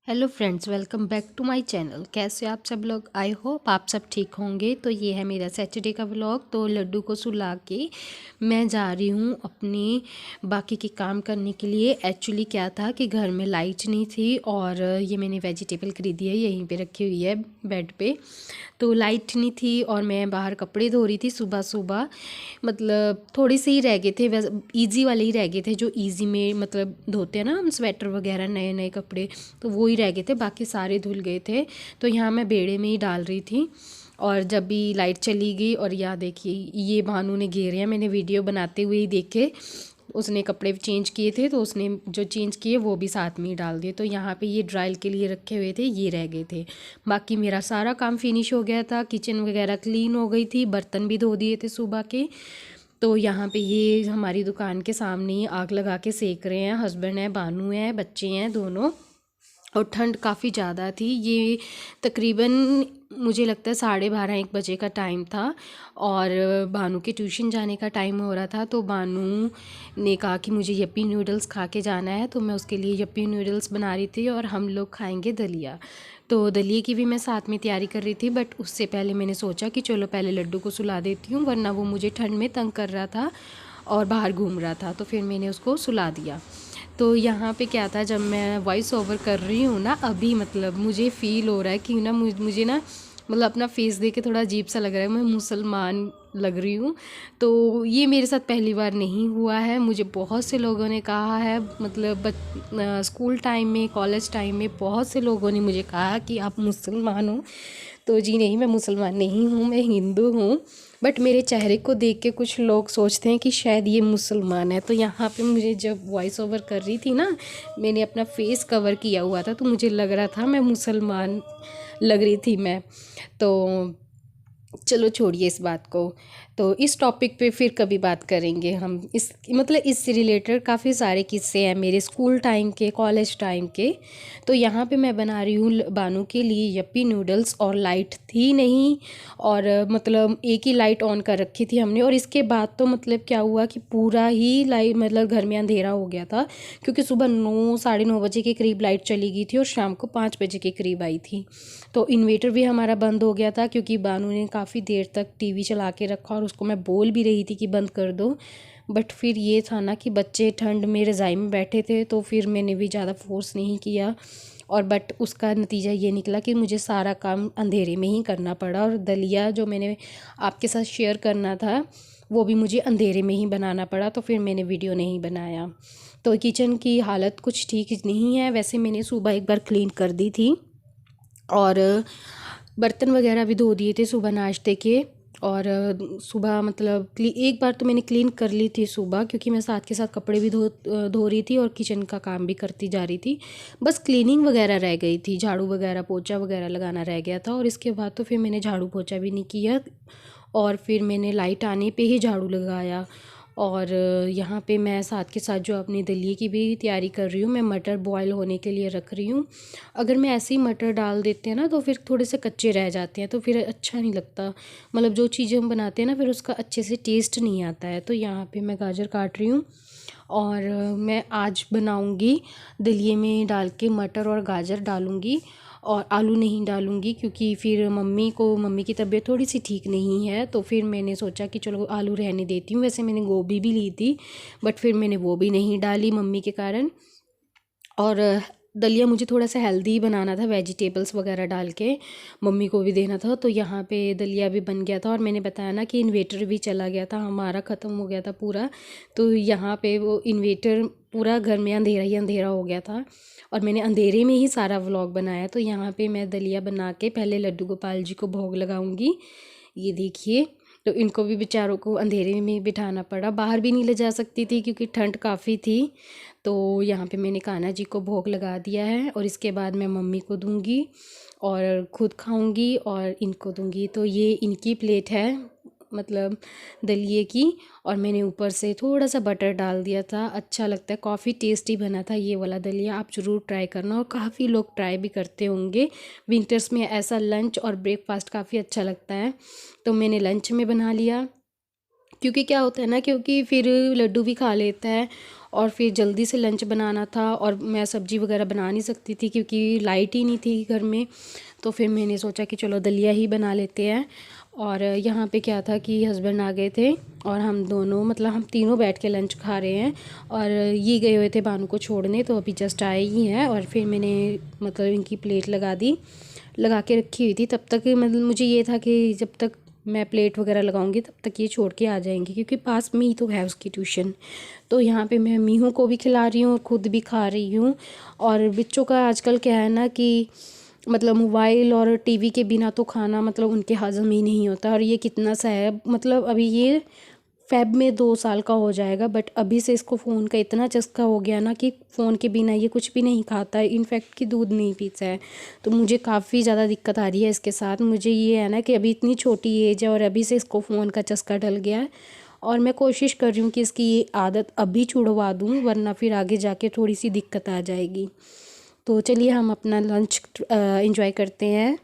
Hello friends, welcome back to my channel. कैसे आप सब लोग? आई होप आप सब ठीक होंगे। तो ये है मेरा सैटरडे का व्लॉग। तो लड्डू को सुला के मैं जा रही हूँ अपनी बाकी के काम करने के लिए। एक्चुअली क्या था कि घर में लाइट नहीं थी और ये मैंने वेजिटेबल खरीदी है, यहीं पे रखी हुई है बेड पे। तो लाइट नहीं थी और मैं बाहर कपड़े धो रही थी सुबह सुबह। मतलब थोड़े से ही रह गए थे, वैसे ईजी वाले ही रह गए थे जो ईजी में मतलब धोते हैं ना हम, स्वेटर वगैरह नए नए कपड़े, तो वो ही रह गए थे, बाकी सारे धुल गए थे। तो यहाँ मैं बेड़े में ही डाल रही थी और जब भी लाइट चली गई और यहाँ देखिए ये भानु ने घेरे हैं, मैंने वीडियो बनाते हुए ही देखे। उसने कपड़े चेंज किए थे तो उसने जो चेंज किए वो भी साथ में ही डाल दिए। तो यहाँ पे ये ड्रायल के लिए रखे हुए थे, ये रह गए थे। बाकी मेरा सारा काम फिनिश हो गया था, किचन वगैरह क्लीन हो गई थी, बर्तन भी धो दिए थे सुबह के। तो यहाँ पे ये हमारी दुकान के सामने ही आग लगा के सेक रहे हैं, हस्बैंड है, भानु है, बच्चे हैं दोनों। और ठंड काफ़ी ज़्यादा थी। ये तकरीबन मुझे लगता है 12:30-1 बजे का टाइम था और भानु के ट्यूशन जाने का टाइम हो रहा था। तो भानु ने कहा कि मुझे यप्पी नूडल्स खा के जाना है, तो मैं उसके लिए यप्पी नूडल्स बना रही थी और हम लोग खाएंगे दलिया। तो दलिए की भी मैं साथ में तैयारी कर रही थी, बट उससे पहले मैंने सोचा कि चलो पहले लड्डू को सुला देती हूँ, वरना वो मुझे ठंड में तंग कर रहा था और बाहर घूम रहा था। तो फिर मैंने उसको सुला दिया। तो यहाँ पे क्या था, जब मैं वॉइस ओवर कर रही हूँ ना अभी, मतलब मुझे फ़ील हो रहा है कि ना मुझे ना मतलब अपना फेस देख के थोड़ा अजीब सा लग रहा है, मैं मुसलमान लग रही हूँ। तो ये मेरे साथ पहली बार नहीं हुआ है, मुझे बहुत से लोगों ने कहा है, मतलब स्कूल टाइम में, कॉलेज टाइम में बहुत से लोगों ने मुझे कहा कि आप मुसलमान हो। तो जी नहीं, मैं मुसलमान नहीं हूँ, मैं हिंदू हूँ। बट मेरे चेहरे को देख के कुछ लोग सोचते हैं कि शायद ये मुसलमान है। तो यहाँ पे मुझे जब वॉइस ओवर कर रही थी ना, मैंने अपना फेस कवर किया हुआ था, तो मुझे लग रहा था मैं मुसलमान लग रही थी मैं। तो चलो छोड़िए इस बात को। तो इस टॉपिक पे फिर कभी बात करेंगे हम। इस मतलब इससे रिलेटेड काफ़ी सारे किस्से हैं मेरे स्कूल टाइम के, कॉलेज टाइम के। तो यहाँ पे मैं बना रही हूँ बानू के लिए यप्पी नूडल्स और लाइट थी नहीं, और मतलब एक ही लाइट ऑन कर रखी थी हमने। और इसके बाद तो मतलब क्या हुआ कि पूरा ही लाइट मतलब घर में अंधेरा हो गया था, क्योंकि सुबह 9 साढ़े 9 बजे के करीब लाइट चली गई थी और शाम को 5 बजे के करीब आई थी। तो इन्वेटर भी हमारा बंद हो गया था, क्योंकि बानू ने काफ़ी देर तक टीवी चला के रखा और उसको मैं बोल भी रही थी कि बंद कर दो। बट फिर ये था ना कि बच्चे ठंड में रज़ाई में बैठे थे, तो फिर मैंने भी ज़्यादा फोर्स नहीं किया। और बट उसका नतीजा ये निकला कि मुझे सारा काम अंधेरे में ही करना पड़ा, और दलिया जो मैंने आपके साथ शेयर करना था वो भी मुझे अंधेरे में ही बनाना पड़ा। तो फिर मैंने वीडियो नहीं बनाया। तो किचन की हालत कुछ ठीक नहीं है, वैसे मैंने सुबह एक बार क्लीन कर दी थी और बर्तन वगैरह भी धो दिए थे सुबह नाश्ते के। और सुबह मतलब एक बार तो मैंने क्लीन कर ली थी सुबह, क्योंकि मैं साथ के साथ कपड़े भी धो रही थी और किचन का काम भी करती जा रही थी। बस क्लीनिंग वगैरह रह गई थी, झाड़ू वगैरह पोछा वगैरह लगाना रह गया था। और इसके बाद तो फिर मैंने झाड़ू पोछा भी नहीं किया, और फिर मैंने लाइट आने पे ही झाड़ू लगाया। और यहाँ पे मैं साथ के साथ जो अपनी दलिए की भी तैयारी कर रही हूँ, मैं मटर बॉयल होने के लिए रख रही हूँ। अगर मैं ऐसे ही मटर डाल देते हैं ना तो फिर थोड़े से कच्चे रह जाते हैं, तो फिर अच्छा नहीं लगता। मतलब जो चीज़ें हम बनाते हैं ना, फिर उसका अच्छे से टेस्ट नहीं आता है। तो यहाँ पे मैं गाजर काट रही हूँ और मैं आज बनाऊँगी दलिए में डाल के मटर और गाजर डालूँगी, और आलू नहीं डालूँगी, क्योंकि फिर मम्मी की तबीयत थोड़ी सी ठीक नहीं है। तो फिर मैंने सोचा कि चलो आलू रहने देती हूँ। वैसे मैंने गोभी भी ली थी, बट फिर मैंने वो भी नहीं डाली मम्मी के कारण। और दलिया मुझे थोड़ा सा हेल्दी बनाना था, वेजिटेबल्स वगैरह डाल के मम्मी को भी देना था। तो यहाँ पे दलिया भी बन गया था, और मैंने बताया ना कि इन्वेटर भी चला गया था, हमारा ख़त्म हो गया था पूरा। तो यहाँ पे वो इन्वेटर, पूरा घर में अंधेरा ही अंधेरा हो गया था और मैंने अंधेरे में ही सारा व्लॉग बनाया। तो यहाँ पे मैं दलिया बना के पहले लड्डू गोपाल जी को भोग लगाऊंगी। ये देखिए, तो इनको भी बेचारों को अंधेरे में बिठाना पड़ा, बाहर भी नहीं ले जा सकती थी क्योंकि ठंड काफ़ी थी। तो यहाँ पे मैंने कान्हा जी को भोग लगा दिया है, और इसके बाद मैं मम्मी को दूंगी और ख़ुद खाऊंगी और इनको दूंगी। तो ये इनकी प्लेट है, मतलब दलिए की, और मैंने ऊपर से थोड़ा सा बटर डाल दिया था। अच्छा लगता है, काफ़ी टेस्टी बना था ये वाला दलिया, आप ज़रूर ट्राई करना। और काफ़ी लोग ट्राई भी करते होंगे, विंटर्स में ऐसा लंच और ब्रेकफास्ट काफ़ी अच्छा लगता है। तो मैंने लंच में बना लिया, क्योंकि क्या होता है ना, क्योंकि फिर लड्डू भी खा लेता है और फिर जल्दी से लंच बनाना था और मैं सब्ज़ी वगैरह बना नहीं सकती थी क्योंकि लाइट ही नहीं थी घर में। तो फिर मैंने सोचा कि चलो दलिया ही बना लेते हैं। और यहाँ पे क्या था कि हस्बैंड आ गए थे और हम दोनों मतलब हम तीनों बैठ के लंच खा रहे हैं। और ये गए हुए थे भानु को छोड़ने, तो अभी जस्ट आए ही हैं। और फिर मैंने मतलब इनकी प्लेट लगा के रखी हुई थी। तब तक मतलब मुझे ये था कि जब तक मैं प्लेट वगैरह लगाऊंगी तब तक ये छोड़ के आ जाएंगी, क्योंकि पास में ही तो है उसकी ट्यूशन। तो यहाँ पे मैं मीहू को भी खिला रही हूँ और ख़ुद भी खा रही हूँ। और बच्चों का आजकल क्या है ना कि मतलब मोबाइल और टीवी के बिना तो खाना मतलब उनके हज़म ही नहीं होता। और ये कितना सा है, मतलब अभी ये फ़ेब में 2 साल का हो जाएगा, बट अभी से इसको फ़ोन का इतना चस्का हो गया ना कि फ़ोन के बिना ये कुछ भी नहीं खाता है, इनफैक्ट कि दूध नहीं पीता है। तो मुझे काफ़ी ज़्यादा दिक्कत आ रही है इसके साथ। मुझे ये है ना कि अभी इतनी छोटी एज है और अभी से इसको फ़ोन का चस्का डल गया है। और मैं कोशिश कर रही हूँ कि इसकी ये आदत अभी छुड़वा दूँ, वरना फिर आगे जाके थोड़ी सी दिक्कत आ जाएगी। तो चलिए हम अपना लंच एंजॉय करते हैं।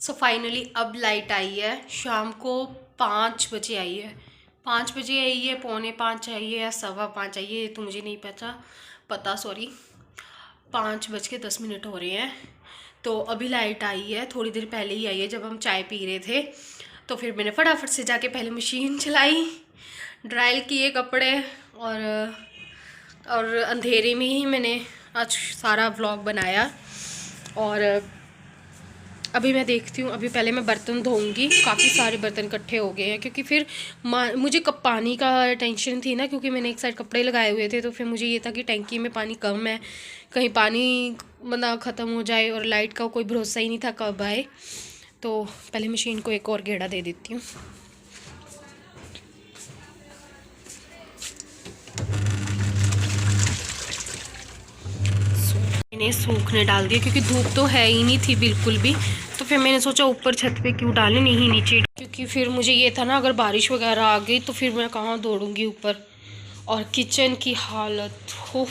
सो फाइनली अब लाइट आई है। शाम को 5 बजे आई है। 5 बजे आई है, 4:45 आई है या 5:15 आई है, ये तो मुझे नहीं पता सॉरी। 5:10 हो रहे हैं। तो अभी लाइट आई है, थोड़ी देर पहले ही आई है जब हम चाय पी रहे थे। तो फिर मैंने फटाफट से जाके पहले मशीन चलाई, ड्राई किए कपड़े। और अंधेरे में ही मैंने आज सारा व्लॉग बनाया। और अभी मैं देखती हूँ, अभी पहले मैं बर्तन धोऊंगी। काफ़ी सारे बर्तन इकट्ठे हो गए हैं क्योंकि फिर मुझे कब पानी का टेंशन थी ना, क्योंकि मैंने एक साइड कपड़े लगाए हुए थे। तो फिर मुझे ये था कि टैंकी में पानी कम है, कहीं पानी मतलब ख़त्म हो जाए, और लाइट का कोई भरोसा ही नहीं था कब आए। तो पहले मशीन को एक और गेड़ा दे देती हूँ। मैंने सूखने डाल दिया क्योंकि धूप तो है ही नहीं थी बिल्कुल भी। तो फिर मैंने सोचा ऊपर छत पे क्यों डालें, नहीं नीचे, क्योंकि फिर मुझे ये था ना अगर बारिश वगैरह आ गई तो फिर मैं कहाँ दौड़ूंगी ऊपर। और किचन की हालत हो,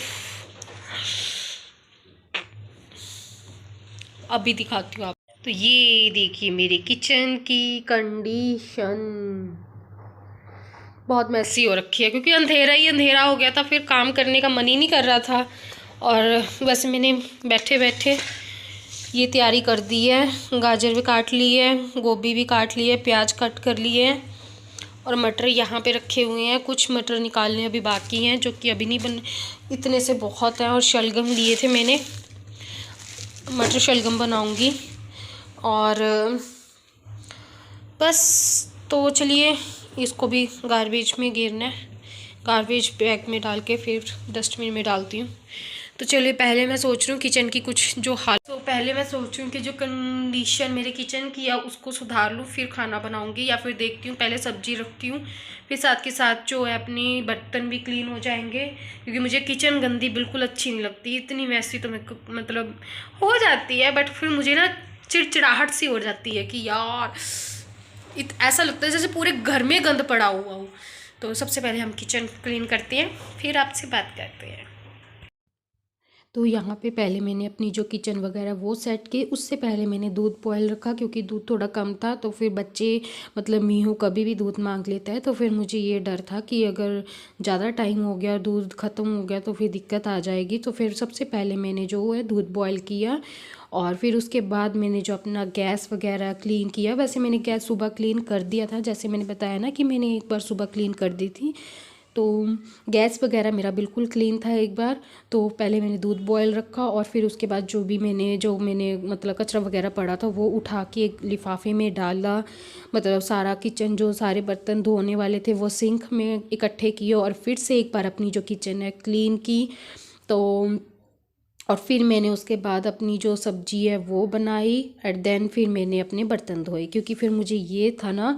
अभी दिखाती हूँ आप। तो ये देखिए मेरे किचन की कंडीशन, बहुत मैसी हो रखी है क्योंकि अंधेरा ही अंधेरा हो गया था, फिर काम करने का मन ही नहीं कर रहा था। और वैसे मैंने बैठे बैठे ये तैयारी कर दी है। गाजर भी काट ली है, गोभी भी काट ली है, प्याज कट कर लिए हैं, और मटर यहाँ पे रखे हुए हैं। कुछ मटर निकालने अभी बाकी हैं जो कि अभी नहीं बन, इतने से बहुत है। और शलगम लिए थे मैंने, मटर शलगम बनाऊंगी। और बस, तो चलिए इसको भी गार्बेज में गिरना है, गार्बेज बैग में डाल के फिर डस्टबिन में डालती हूँ। तो चलिए पहले मैं सोच रही हूँ किचन की कुछ जो हाल, तो पहले मैं सोच रही हूँ कि जो कंडीशन मेरे किचन की है उसको सुधार लूँ, फिर खाना बनाऊँगी। या फिर देखती हूँ पहले सब्जी रखती हूँ, फिर साथ के साथ जो है अपनी बर्तन भी क्लीन हो जाएंगे। क्योंकि मुझे किचन गंदी बिल्कुल अच्छी नहीं लगती, इतनी मैसी तो मेरे को मतलब हो जाती है, बट फिर मुझे ना चिड़चिड़ाहट सी हो जाती है कि यार ऐसा लगता है जैसे पूरे घर में गंद पड़ा हुआ हो। तो सबसे पहले हम किचन क्लीन करते हैं, फिर आपसे बात करते हैं। तो यहाँ पे पहले मैंने अपनी जो किचन वगैरह वो सेट की, उससे पहले मैंने दूध बॉयल रखा क्योंकि दूध थोड़ा कम था। तो फिर बच्चे मतलब मीहू कभी भी दूध मांग लेता है, तो फिर मुझे ये डर था कि अगर ज़्यादा टाइम हो गया दूध ख़त्म हो गया तो फिर दिक्कत आ जाएगी। तो फिर सबसे पहले मैंने जो है दूध बॉयल किया, और फिर उसके बाद मैंने जो अपना गैस वगैरह क्लीन किया। वैसे मैंने गैस सुबह क्लीन कर दिया था, जैसे मैंने बताया ना कि मैंने एक बार सुबह क्लीन कर दी थी। तो गैस वगैरह मेरा बिल्कुल क्लीन था एक बार। तो पहले मैंने दूध बॉयल रखा, और फिर उसके बाद जो मैंने मतलब कचरा वगैरह पड़ा था वो उठा के एक लिफाफे में डाला। मतलब सारा किचन जो सारे बर्तन धोने वाले थे वो सिंक में इकट्ठे किए, और फिर से एक बार अपनी जो किचन है क्लीन की। तो और फिर मैंने उसके बाद अपनी जो सब्ज़ी है वो बनाई एट देन फिर मैंने अपने बर्तन धोए, क्योंकि फिर मुझे ये था ना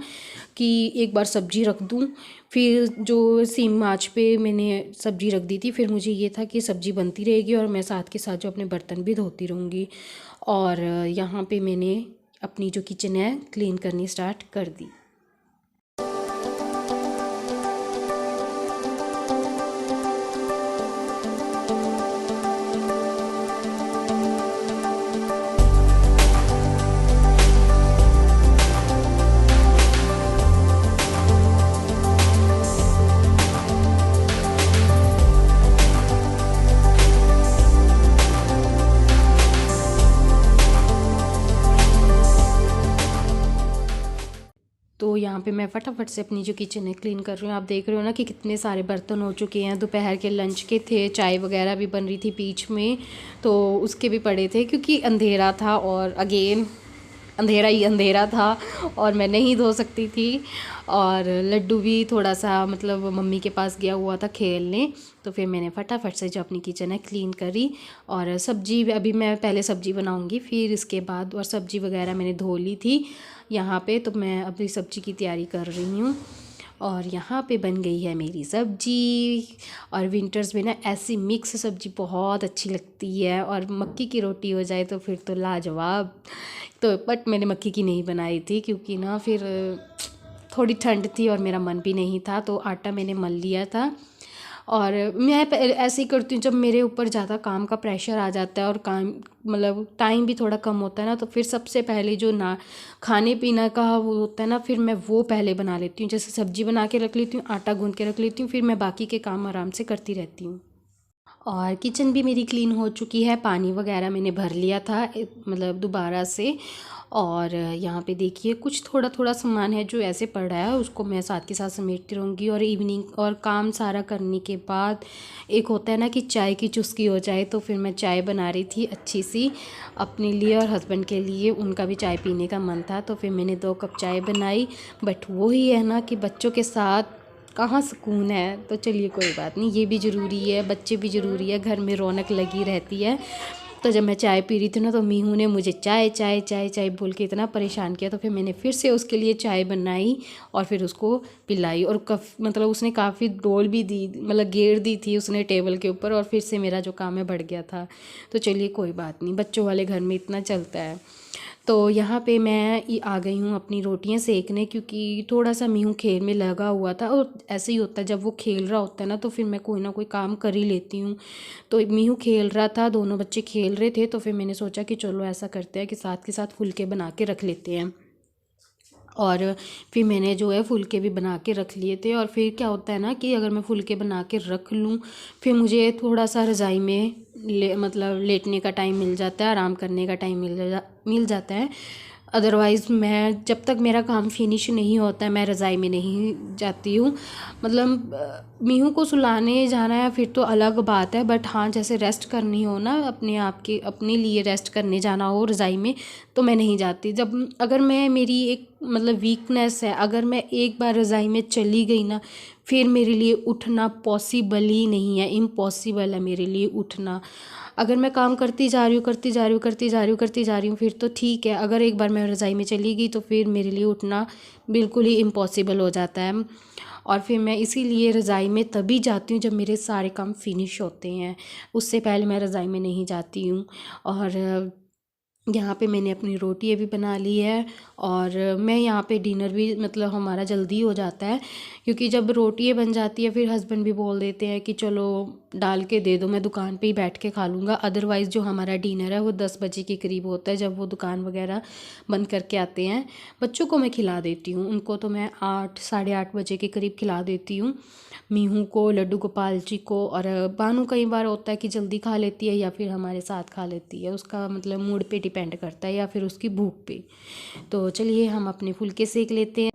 कि एक बार सब्ज़ी रख दूँ, फिर जो सेम आँच पे मैंने सब्ज़ी रख दी थी, फिर मुझे ये था कि सब्ज़ी बनती रहेगी और मैं साथ के साथ जो अपने बर्तन भी धोती रहूँगी। और यहाँ पे मैंने अपनी जो किचन है क्लीन करनी स्टार्ट कर दी। तो यहाँ पे मैं फटाफट से अपनी जो किचन है क्लीन कर रही हूँ। आप देख रहे हो ना कि कितने सारे बर्तन हो चुके हैं। दोपहर के लंच के थे, चाय वगैरह भी बन रही थी बीच में, तो उसके भी पड़े थे क्योंकि अंधेरा था और अगेन अंधेरा ही अंधेरा था और मैं नहीं धो सकती थी। और लड्डू भी थोड़ा सा मतलब मम्मी के पास गया हुआ था खेलने, तो फिर मैंने फटाफट से जो अपनी किचन है क्लीन करी। और सब्जी अभी मैं पहले सब्जी बनाऊंगी फिर इसके बाद, और सब्जी वगैरह मैंने धो ली थी यहाँ पे, तो मैं अपनी सब्जी की तैयारी कर रही हूँ। और यहाँ पे बन गई है मेरी सब्जी। और विंटर्स में ना ऐसी मिक्स सब्जी बहुत अच्छी लगती है, और मक्की की रोटी हो जाए तो फिर तो लाजवाब। तो बट मैंने मक्की की नहीं बनाई थी क्योंकि ना फिर थोड़ी ठंड थी और मेरा मन भी नहीं था, तो आटा मैंने मल लिया था। और मैं ऐसे ही करती हूँ जब मेरे ऊपर ज़्यादा काम का प्रेशर आ जाता है और काम मतलब टाइम भी थोड़ा कम होता है ना, तो फिर सबसे पहले जो ना खाने पीने का वो होता है ना, फिर मैं वो पहले बना लेती हूँ। जैसे सब्जी बना के रख लेती हूँ, आटा गूंद के रख लेती हूँ, फिर मैं बाकी के काम आराम से करती रहती हूँ। और किचन भी मेरी क्लीन हो चुकी है, पानी वगैरह मैंने भर लिया था मतलब दोबारा से। और यहाँ पे देखिए कुछ थोड़ा थोड़ा सामान है जो ऐसे पड़ा है, उसको मैं साथ के साथ समेटती रहूँगी। और इवनिंग और काम सारा करने के बाद एक होता है ना कि चाय की चुस्की हो जाए, तो फिर मैं चाय बना रही थी अच्छी सी अपने लिए और हस्बैंड के लिए, उनका भी चाय पीने का मन था, तो फिर मैंने 2 कप चाय बनाई। बट वही है ना कि बच्चों के साथ कहाँ सुकून है, तो चलिए कोई बात नहीं, ये भी ज़रूरी है, बच्चे भी ज़रूरी है, घर में रौनक लगी रहती है। तो जब मैं चाय पी रही थी ना, तो मीहू ने मुझे चाय चाय चाय चाय बोल के इतना परेशान किया, तो फिर मैंने फिर से उसके लिए चाय बनाई और फिर उसको पिलाई। और मतलब उसने काफ़ी डोल भी दी, मतलब गेर दी थी उसने टेबल के ऊपर, और फिर से मेरा जो काम है बढ़ गया था। तो चलिए कोई बात नहीं, बच्चों वाले घर में इतना चलता है। तो यहाँ पे मैं आ गई हूँ अपनी रोटियाँ सेकने, क्योंकि थोड़ा सा मीहू खेल में लगा हुआ था, और ऐसे ही होता है जब वो खेल रहा होता है ना, तो फिर मैं कोई ना कोई काम कर ही लेती हूँ। तो मीहू खेल रहा था, दोनों बच्चे खेल रहे थे, तो फिर मैंने सोचा कि चलो ऐसा करते हैं कि साथ के साथ फुलके बना के रख लेते हैं। और फिर मैंने जो है फुलके भी बना के रख लिए थे। और फिर क्या होता है ना कि अगर मैं फुलके बना के रख लूँ, फिर मुझे थोड़ा सा रज़ाई में मतलब लेटने का टाइम मिल जाता है, आराम करने का टाइम मिल जाता है। अदरवाइज़ मैं जब तक मेरा काम फिनिश नहीं होता है मैं रज़ाई में नहीं जाती हूँ। मतलब मीहू को सुलाने जाना है फिर तो अलग बात है, बट हाँ जैसे रेस्ट करनी हो ना, अपने आप के अपने लिए रेस्ट करने जाना हो रज़ाई में, तो मैं नहीं जाती। जब अगर मैं मेरी एक मतलब वीकनेस है, अगर मैं एक बार रज़ाई में चली गई ना, फिर मेरे लिए उठना पॉसिबल ही नहीं है, इम्पॉसिबल है मेरे लिए उठना। अगर मैं काम करती जा रही हूँ करती जा रही हूँ करती जा रही हूँ करती जा रही हूँ फिर तो ठीक है, अगर एक बार मैं रज़ाई में चली गई तो फिर मेरे लिए उठना बिल्कुल ही इम्पॉसिबल हो जाता है। और फिर मैं इसीलिए रज़ाई में तभी जाती हूँ जब मेरे सारे काम फिनिश होते हैं, उससे पहले मैं रज़ाई में नहीं जाती हूँ। और यहाँ पे मैंने अपनी रोटी भी बना ली है। और मैं यहाँ पे डिनर भी मतलब हमारा जल्दी हो जाता है, क्योंकि जब रोटी बन जाती है फिर हस्बैंड भी बोल देते हैं कि चलो डाल के दे दो, मैं दुकान पे ही बैठ के खा लूँगा। अदरवाइज़ जो हमारा डिनर है वो 10 बजे के करीब होता है, जब वो दुकान वगैरह बंद करके आते हैं। बच्चों को मैं खिला देती हूँ, उनको तो मैं 8 साढ़े 8 बजे के करीब खिला देती हूँ, मीहू को, लड्डू गोपाल जी को। और बानू कई बार होता है कि जल्दी खा लेती है या फिर हमारे साथ खा लेती है, उसका मतलब मूड पे डिपेंड करता है या फिर उसकी भूख पे। तो चलिए हम अपने फुलके सेक लेते हैं।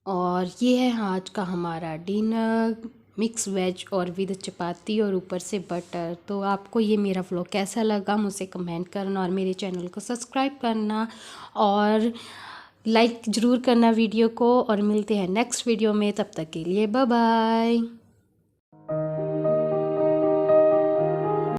और ये है आज का हमारा डिनर। मिक्स वेज और विद चपाती और ऊपर से बटर। तो आपको ये मेरा व्लॉग कैसा लगा मुझे कमेंट करना और मेरे चैनल को सब्सक्राइब करना और लाइक ज़रूर करना वीडियो को। और मिलते हैं नेक्स्ट वीडियो में, तब तक के लिए बाय बाय।